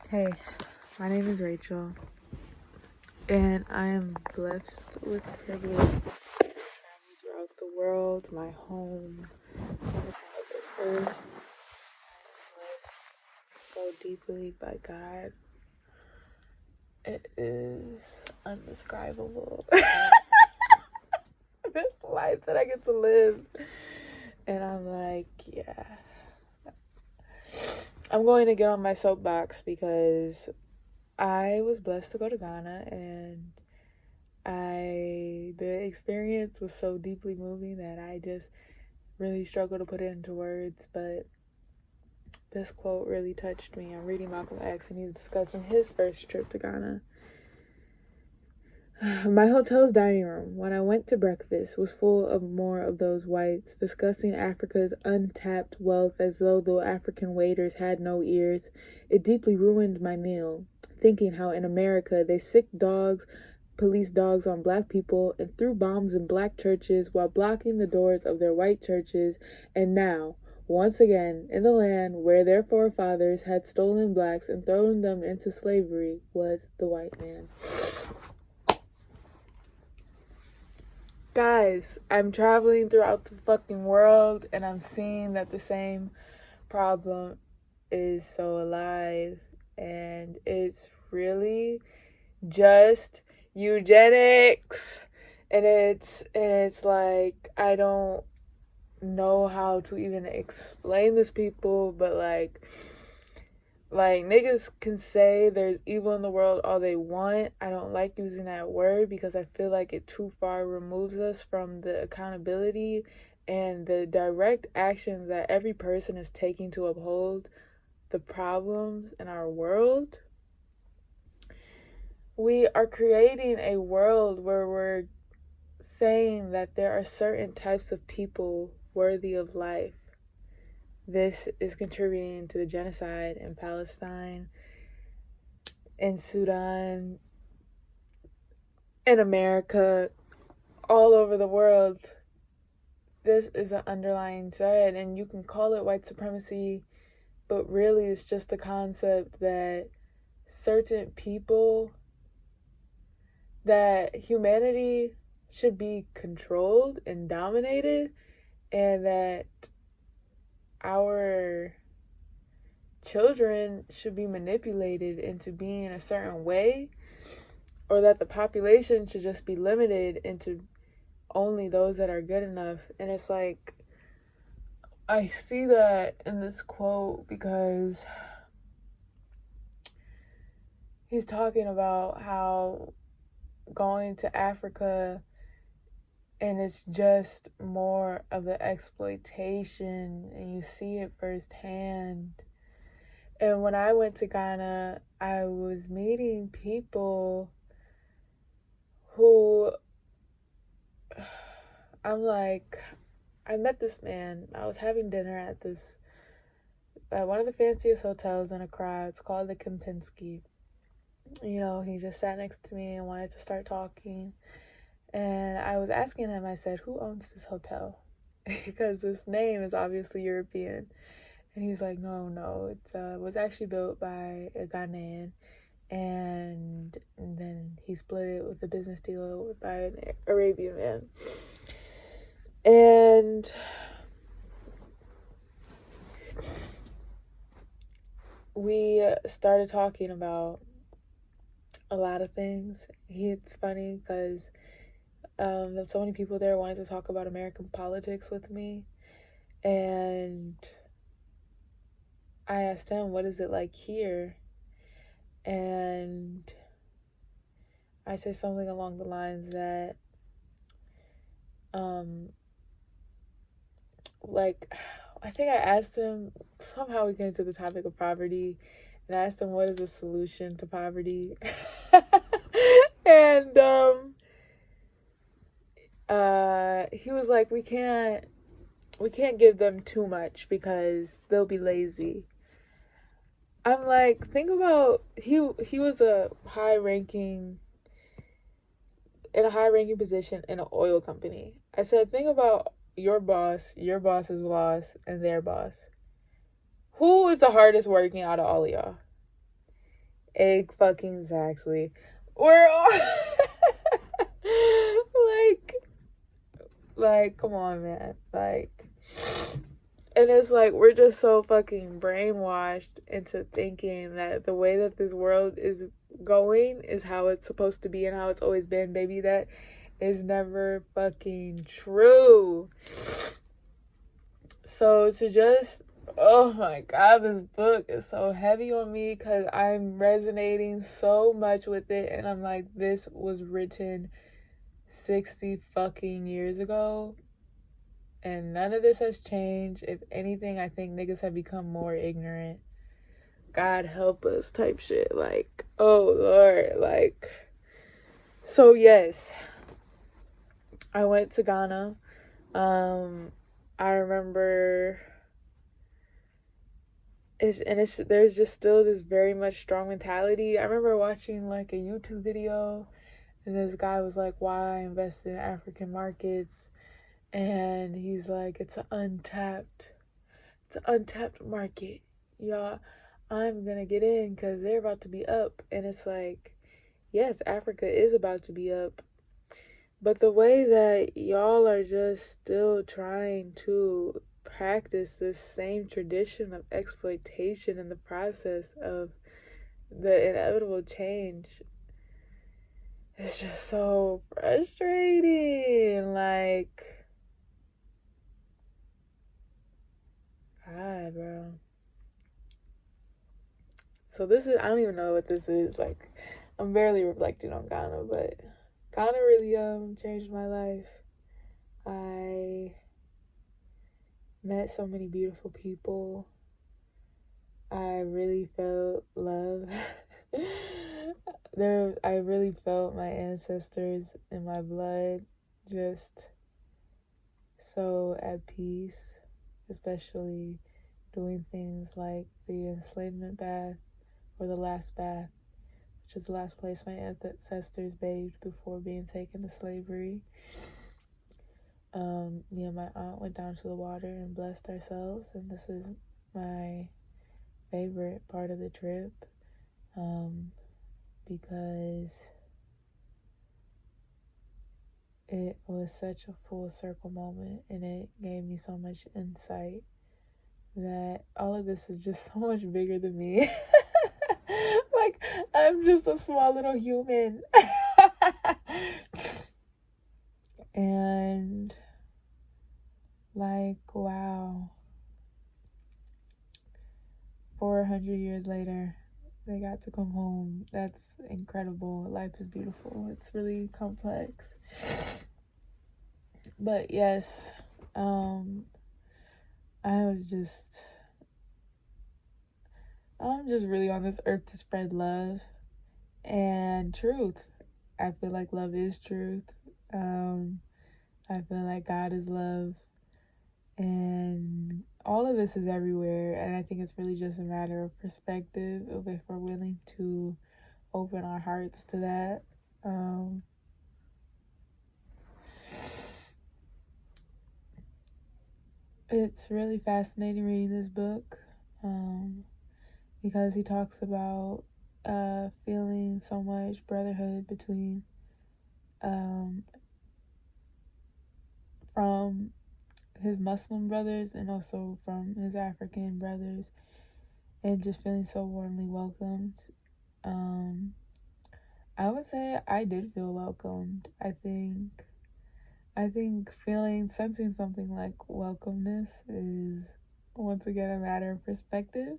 Hey, my name is Rachel, and I am blessed with the privilege to travel throughout the world, my home, on this earth. I am blessed so deeply by God. It is undescribable. This life that I get to live. And I'm like, yeah. I'm going to get on my soapbox because I was blessed to go to Ghana, and the experience was so deeply moving that I just really struggle to put it into words, but this quote really touched me. I'm reading Malcolm X, and he's discussing his first trip to Ghana. My hotel's dining room, when I went to breakfast, was full of more of those whites, discussing Africa's untapped wealth as though the African waiters had no ears. It deeply ruined my meal, thinking how in America they sick dogs, police dogs on black people, and threw bombs in black churches while blocking the doors of their white churches, and now, once again, in the land where their forefathers had stolen blacks and thrown them into slavery, was the white man. Guys, I'm traveling throughout the fucking world, and I'm seeing that the same problem is so alive, and it's really just eugenics. And it's like, I don't know how to even explain this, people, but like niggas can say there's evil in the world all they want. I don't like using that word because I feel like it too far removes us from the accountability and the direct actions that every person is taking to uphold the problems in our world. We are creating a world where we're saying that there are certain types of people worthy of life. This is contributing to the genocide in Palestine, in Sudan, in America, all over the world. This is an underlying thread, and you can call it white supremacy, but really it's just the concept that certain people, that humanity should be controlled and dominated, and that our children should be manipulated into being a certain way, or that the population should just be limited into only those that are good enough. And it's like, I see that in this quote because he's talking about how going to Africa, and it's just more of the exploitation, and you see it firsthand. And when I went to Ghana, I was meeting people who, I'm like, I met this man. I was having dinner at one of the fanciest hotels in Accra. It's called the Kempinski. You know, he just sat next to me and wanted to start talking. And I was asking him, I said, who owns this hotel? Because this name is obviously European. And he's like, no, it was actually built by a Ghanaian. And then he split it with a business deal by an Arabian man. And we started talking about a lot of things. It's funny because there's so many people there wanted to talk about American politics with me. And I asked him, what is it like here? And I said something along the lines that, I think I asked him, somehow we came to the topic of poverty, and I asked him, what is the solution to poverty? And he was like, we can't give them too much because they'll be lazy. I'm like, think about, he was in a high ranking position in an oil company. I said, think about your boss's boss, and their boss. Who is the hardest working out of all of y'all? fucking exactly. We're all like, come on, man. Like, and it's like we're just so fucking brainwashed into thinking that the way that this world is going is how it's supposed to be and how it's always been, baby. That is never fucking true. So to just, oh my god, this book is so heavy on me because I'm resonating so much with it, and I'm like, this was written 60 fucking years ago, and none of this has changed. If anything, I think niggas have become more ignorant. God help us type shit. Like, oh Lord. Like, so yes, I went to Ghana. I remember there's just still this very much strong mentality. I remember watching like a YouTube video, and this guy was like, why I invested in African markets, and he's like, it's an untapped market, y'all. I'm gonna get in because they're about to be up. And it's like, yes, Africa is about to be up, but the way that y'all are just still trying to practice this same tradition of exploitation in the process of the inevitable change is just so frustrating. Like, God, bro. So this is, I don't even know what this is. Like, I'm barely reflecting on Ghana, but Ghana really changed my life. I met so many beautiful people. I really felt love. I really felt my ancestors in my blood, just so at peace, especially doing things like the enslavement bath or the last bath, which is the last place my ancestors bathed before being taken to slavery. Me and my aunt went down to the water and blessed ourselves, and this is my favorite part of the trip, because it was such a full circle moment, and it gave me so much insight that all of this is just so much bigger than me. Like, I'm just a small little human. And like, wow, 400 years later, they got to come home. That's incredible. Life is beautiful. It's really complex. But yes, I'm just really on this earth to spread love and truth. I feel like love is truth. I feel like God is love, and all of this is everywhere, and I think it's really just a matter of perspective, of if we're willing to open our hearts to that. It's really fascinating reading this book, because he talks about feeling so much brotherhood between from his Muslim brothers and also from his African brothers, and just feeling so warmly welcomed. I would say I did feel welcomed. I think sensing something like welcomeness is once again a matter of perspective.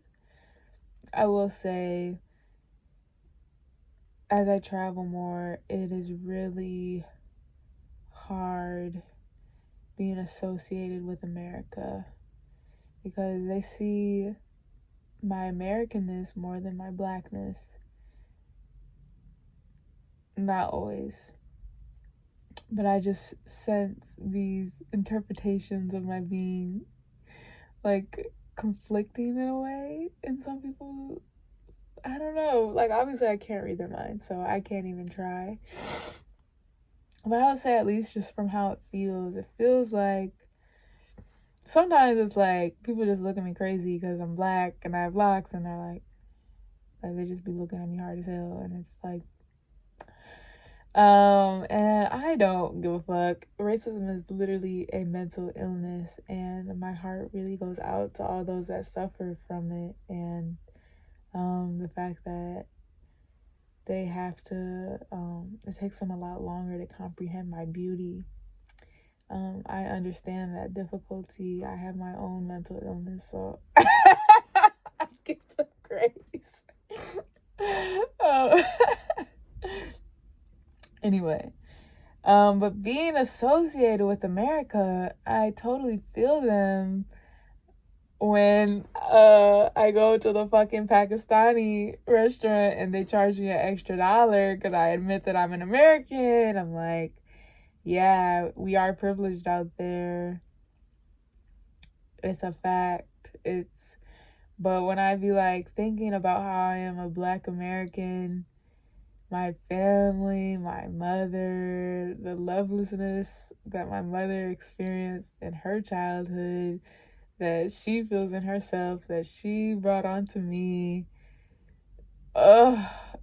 I will say, as I travel more, it is really hard being associated with America, because they see my Americanness more than my blackness. Not always, but I just sense these interpretations of my being like conflicting in a way, and some people, I don't know, like obviously I can't read their mind, so I can't even try. But I would say, at least just from how it feels like sometimes it's like people just look at me crazy because I'm black and I have locks, and they're like, Like, they just be looking at me hard as hell, and it's like, and I don't give a fuck. Racism is literally a mental illness, and my heart really goes out to all those that suffer from it, and the fact that they have to, it takes them a lot longer to comprehend my beauty. I understand that difficulty. I have my own mental illness, so I give them grace. um, anyway, but being associated with America, I totally feel them when I go to the fucking Pakistani restaurant and they charge me an extra $1 because I admit that I'm an American. I'm like, yeah, we are privileged out there. It's a fact. But when I be like thinking about how I am a Black American, my family, my mother, the lovelessness that my mother experienced in her childhood, that she feels in herself, that she brought onto me,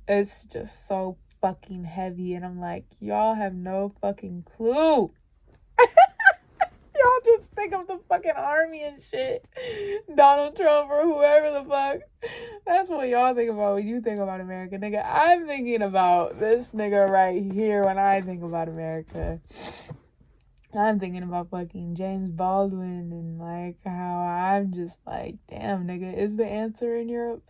it's just so fucking heavy. And I'm like, y'all have no fucking clue. Y'all just think of the fucking army and shit. Donald Trump or whoever the fuck. That's what y'all think about when you think about America, nigga. I'm thinking about this nigga right here when I think about America. I'm thinking about fucking James Baldwin and like how I'm just like, damn, nigga, is the answer in Europe?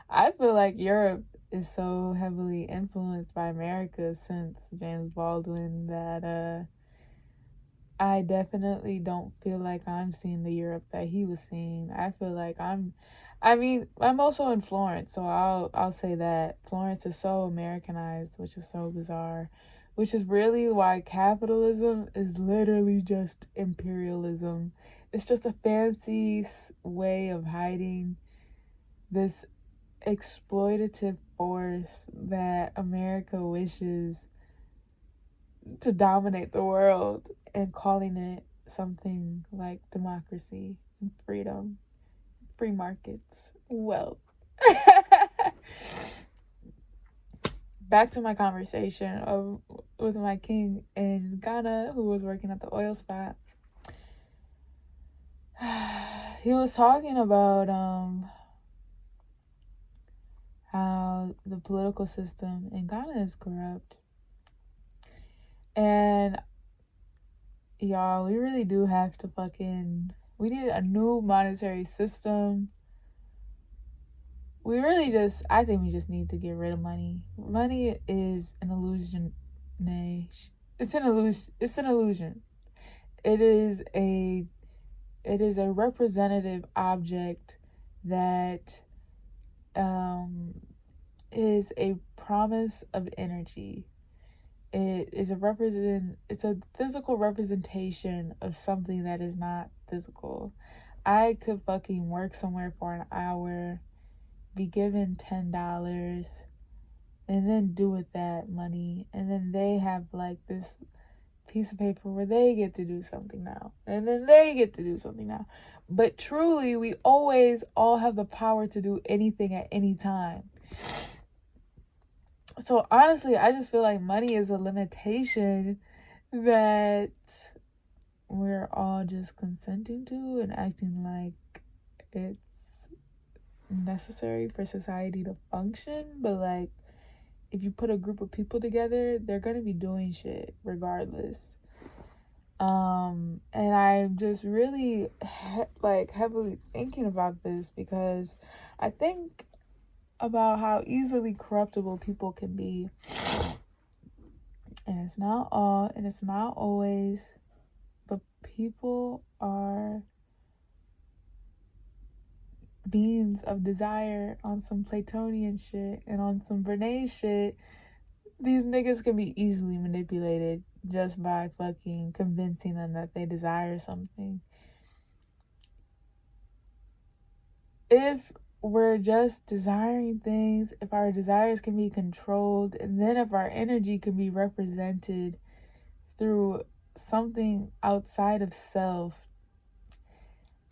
I feel like Europe is so heavily influenced by America since James Baldwin that I definitely don't feel like I'm seeing the Europe that he was seeing. I feel like I'm also in Florence, so I'll say that Florence is so Americanized, which is so bizarre, which is really why capitalism is literally just imperialism. It's just a fancy way of hiding this exploitative force that America wishes to dominate the world, and calling it something like democracy and freedom, free markets, wealth. Back to my conversation with my king in Ghana, who was working at the oil spot. He was talking about how the political system in Ghana is corrupt. And y'all, we really do have to we need a new monetary system. I think we just need to get rid of money. Money is an illusion. It's an illusion. It is a representative object that is a promise of energy. It's a physical representation of something that is not physical. I could fucking work somewhere for an hour, be given $10, and then do with that money, and then they have like this piece of paper where they get to do something now, and then they get to do something now. But truly, we always all have the power to do anything at any time. So honestly, I just feel like money is a limitation that we're all just consenting to and acting like it's necessary for society to function. But like, if you put a group of people together, they're gonna be doing shit regardless. And I'm just really heavily thinking about this because I think about how easily corruptible people can be. And it's not always, but people are beings of desire on some Platonian shit and on some Brene shit. These niggas can be easily manipulated just by fucking convincing them that they desire something. If we're just desiring things, if our desires can be controlled, and then if our energy can be represented through something outside of self,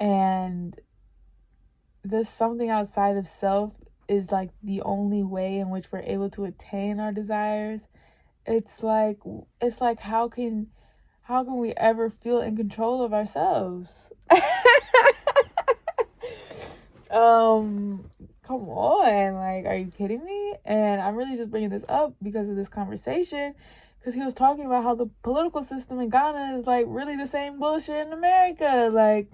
and this something outside of self is like the only way in which we're able to attain our desires, it's like how can we ever feel in control of ourselves? Come on, like, are you kidding me? And I'm really just bringing this up because of this conversation, because he was talking about how the political system in Ghana is like really the same bullshit in America. Like,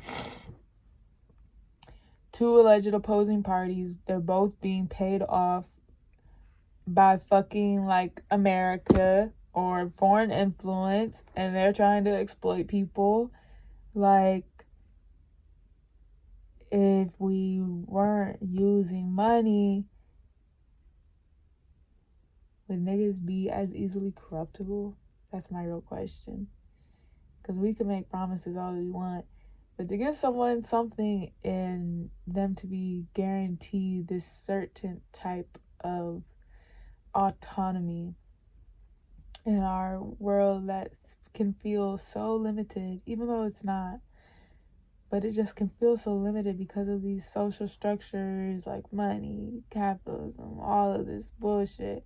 two alleged opposing parties, they're both being paid off by fucking like America or foreign influence, and they're trying to exploit people. Like, if we weren't using money, would niggas be as easily corruptible? That's my real question. Because we can make promises all we want, but to give someone something and them to be guaranteed this certain type of autonomy in our world that can feel so limited, even though it's not, but it just can feel so limited because of these social structures like money, capitalism, all of this bullshit.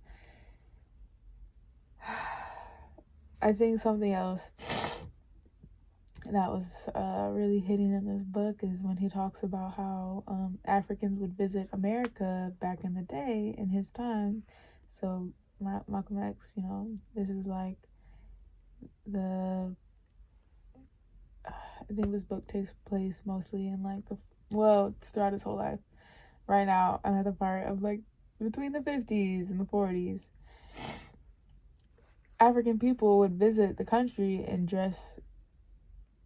I think something else that was really hitting in this book is when he talks about how Africans would visit America back in the day in his time. So Malcolm X, you know, this is like I think this book takes place mostly in like throughout his whole life. Right now, I'm at the part of like between the 50s and the 40s. African people would visit the country and dress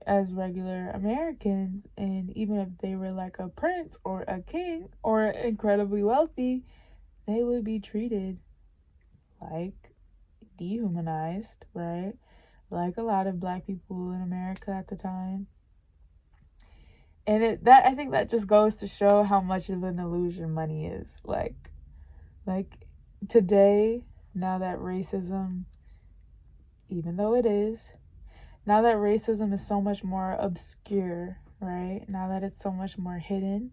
as regular Americans, and even if they were like a prince or a king or incredibly wealthy, they would be treated like dehumanized, right? Like a lot of Black people in America at the time. And I think that just goes to show how much of an illusion money is. Like today, now that racism, even though it is, now that racism is so much more obscure, right? Now that it's so much more hidden,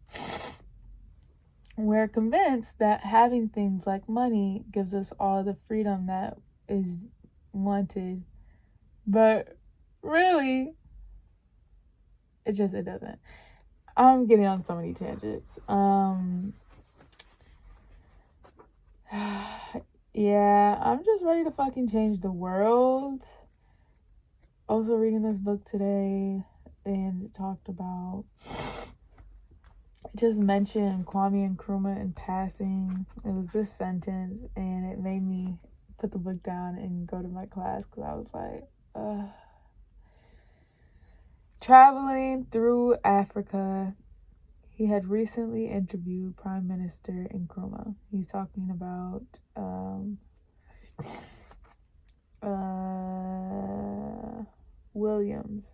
we're convinced that having things like money gives us all the freedom that is wanted. But really, it doesn't. I'm getting on so many tangents. Yeah, I'm just ready to fucking change the world. Also reading this book today, and it talked about, just mentioned Kwame Nkrumah in passing. It was this sentence, and it made me put the book down and go to my class, because I was like, traveling through Africa, he had recently interviewed Prime Minister Nkrumah. He's talking about Williams,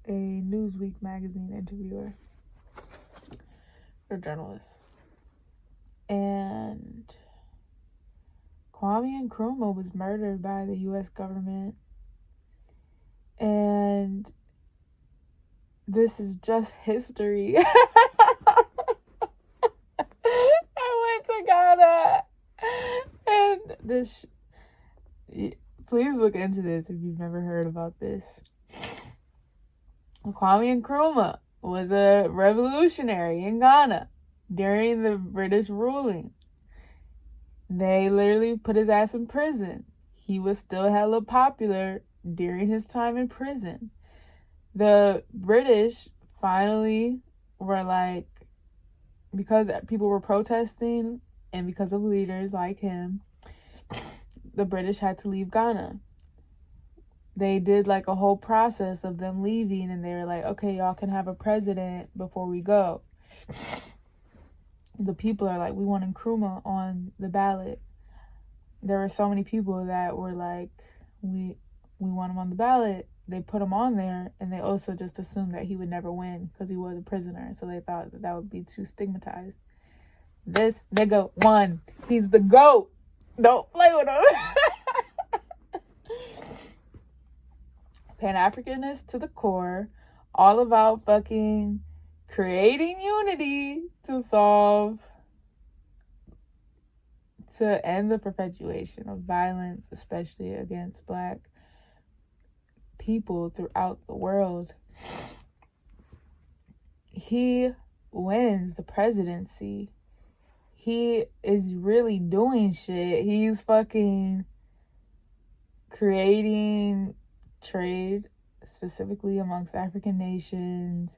a Newsweek magazine interviewer or journalist. And Kwame Nkrumah was murdered by the U.S. government. And this is just history. I went to Ghana, and please look into this if you've never heard about this. Kwame Nkrumah was a revolutionary in Ghana during the British ruling. They literally put his ass in prison. He was still hella popular during his time in prison. The British finally were like, because people were protesting and because of leaders like him, the British had to leave Ghana. They did like a whole process of them leaving, and they were like, okay, y'all can have a president before we go. The people are like, we want Nkrumah on the ballot. There were so many people that were like, we want him on the ballot. They put him on there, and they also just assumed that he would never win because he was a prisoner. So they thought that would be too stigmatized. This nigga won. He's the GOAT. Don't play with him. Pan-Africanist to the core. All about fucking creating unity to solve to end the perpetuation of violence, especially against Black people throughout the world. He wins the presidency. He is really doing shit. He's fucking creating trade, specifically amongst African nations,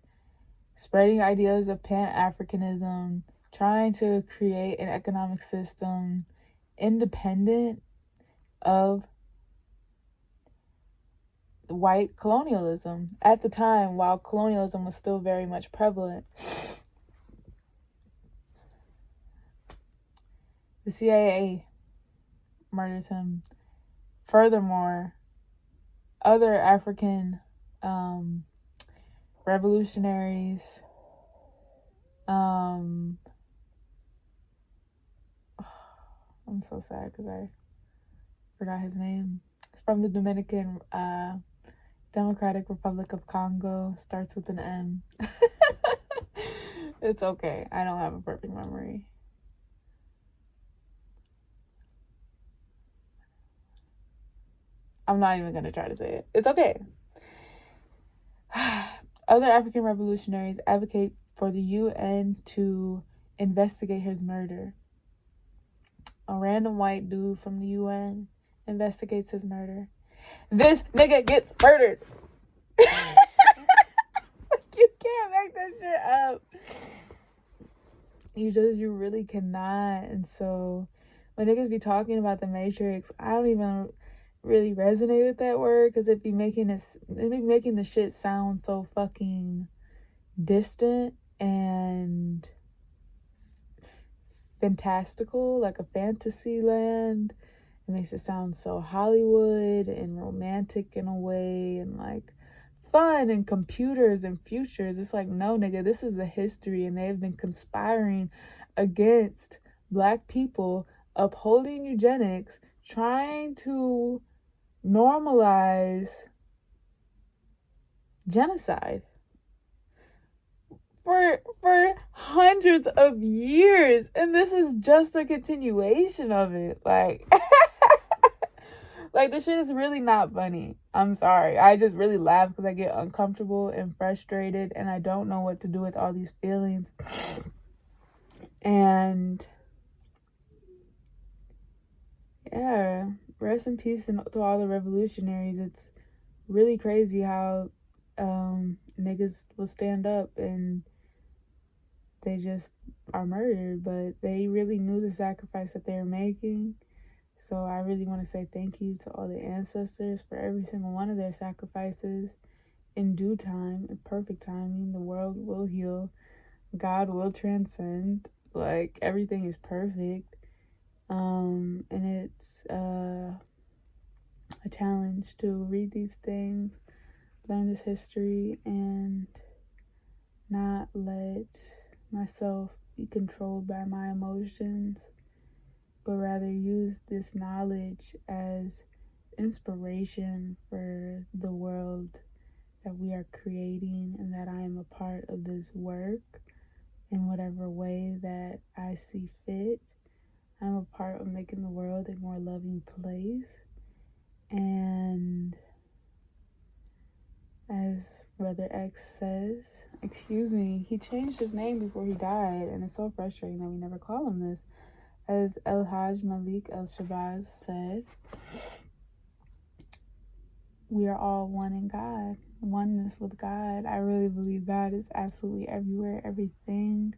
spreading ideas of Pan-Africanism, trying to create an economic system independent of white colonialism at the time, while colonialism was still very much prevalent. The CIA murders him. Furthermore, other African revolutionaries, I'm so sad because I forgot his name. It's from the Dominican Democratic Republic of Congo. Starts with an M. It's okay. I don't have a perfect memory. I'm not even going to try to say it. It's okay. Other African revolutionaries advocate for the UN to investigate his murder. A random white dude from the UN investigates his murder. This nigga gets murdered. You can't make that shit up. You really cannot. And so when niggas be talking about the Matrix, I don't even really resonate with that word, because it be making the shit sound so fucking distant and fantastical, like a fantasy land. It makes it sound so Hollywood and romantic in a way, and like fun and computers and futures. It's like, no, nigga, this is the history, and they've been conspiring against Black people, upholding eugenics, trying to normalize genocide for hundreds of years, and this is just a continuation of it. Like like, this shit is really not funny. I'm sorry. I just really laugh because I get uncomfortable and frustrated, and I don't know what to do with all these feelings. And yeah, rest in peace to all the revolutionaries. It's really crazy how niggas will stand up and they just are murdered, but they really knew the sacrifice that they were making. So I really want to say thank you to all the ancestors for every single one of their sacrifices. In due time, in perfect timing, the world will heal. God will transcend. Like, everything is perfect. And it's a challenge to read these things, learn this history, and not let myself be controlled by my emotions, but rather use this knowledge as inspiration for the world that we are creating, and that I am a part of this work in whatever way that I see fit. I'm a part of making the world a more loving place. And as Brother X says, he changed his name before he died, and it's so frustrating that we never call him this. As El Hajj Malik El Shabazz said, we are all one in God, oneness with God. I really believe God is absolutely everywhere, everything.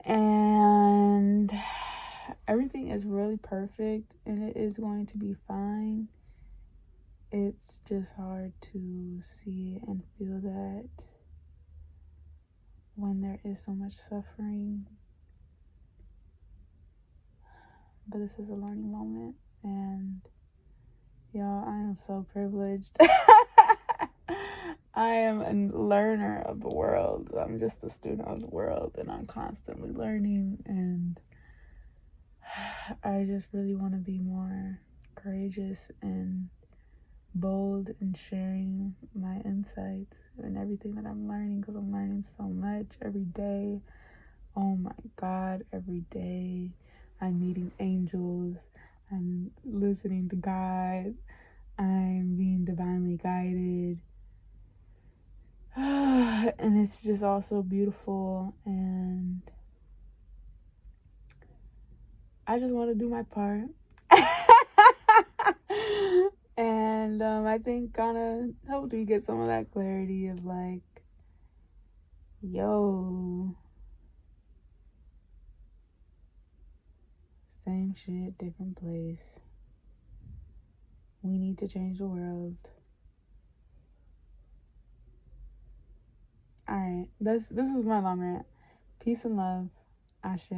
And everything is really perfect, and it is going to be fine. It's just hard to see and feel that when there is so much suffering. But this is a learning moment, and y'all, I am so privileged. I am a learner of the world. I'm just a student of the world, and I'm constantly learning, and I just really want to be more courageous and bold in sharing my insights and everything that I'm learning, because I'm learning so much every day. Oh my God, every day. I'm meeting angels. I'm listening to God. I'm being divinely guided. And it's just all so beautiful. And I just want to do my part. And I think kind of helped me get some of that clarity of like, yo, same shit, different place. We need to change the world. All right, this was my long rant. Peace and love. Ashe.